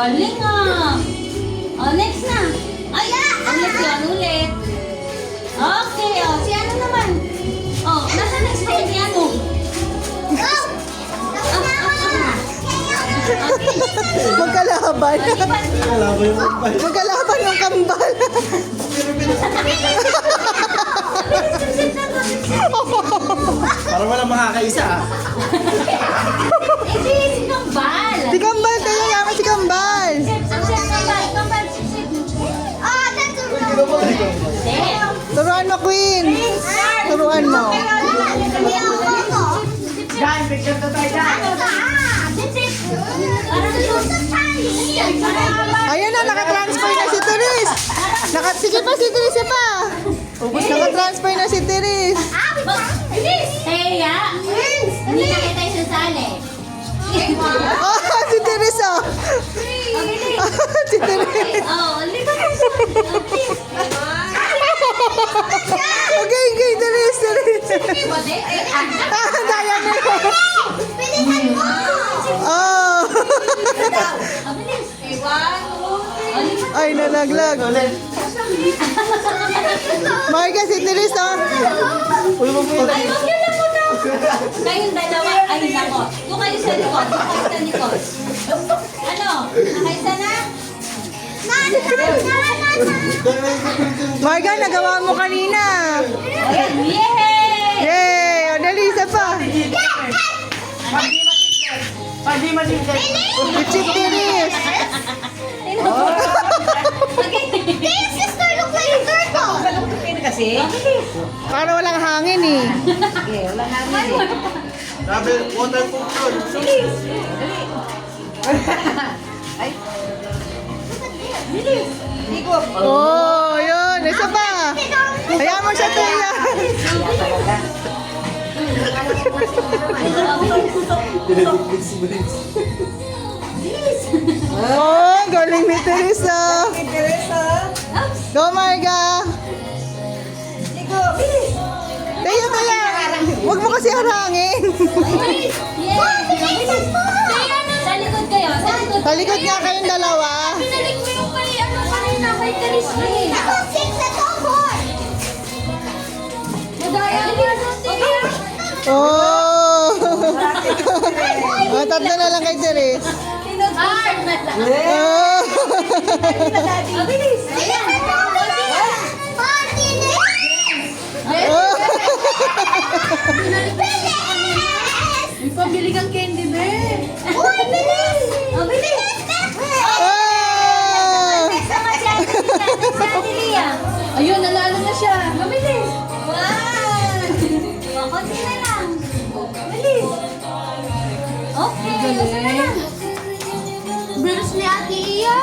Galing ah. Oh, next na. Ay, ulit yan, ulit. Okay, oh, si ano naman? Oh, nasa next na si ano? Magkalaban. Kalaban yung kambal. Magkalaban yung kambal. Para wala makakaisa ah. Hindi, si Kambal. Si kambal, kaya yaman si kambal. Kambal, sip. Turuan mo, Queen. Turuan mo. Dan, picture to tayo dan. Ayan na, nakatransfer na si Therese. Sige pa si Therese pa. Nakatransfer na si Therese. Heya. Hindi na kita isasali. Oh, si Therese oh. Si Therese. Oh, lipat mo. Okay, Therese, Therese. Daya mo. Oh. Ay, nalaglag. Marga si Therese oh. Uy, mo po. Ay, wag yun lang muna. Kayong dalawa, ay nako. Doon kayo sa likod, doon kayo sa likod. Ano? Nakaisa na? Marga, nagawa mo kanina. Ayan, yay! Yay! O, dali, isa pa. Pag di masigil. Chip Therese. Kasi. Para walang hangin eh. Wala namin eh. Sabi, waterproof yun. Oh, yun. Isa pa. Hayaan mo siya tuya. Dinabiglig si Maris. Oh, galing ni Teresa. Go, Marga. Tayo, tayo. Huwag mo kasi harangin. Sa likod kayo, sa likod. Talikod nga kayong dalawa. Pinalik mo yung kay, ano, kanina kay Teresa eh. Madaya. Oh. Oh, tatlo na lang kay Therese. Hard na lang. Oh. Mabilis. Ayan. Oh. May pabili kang candy, be. Uy, bilis! Oh, bilis! Oh. Sama si Ate Lia. Ayun, nalalo na siya. Mabilis. Wow! Konti na lang. Bilis. Okay, uso na lang. Bilis ni Ate Iya.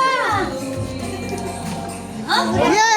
Okay. Yeah.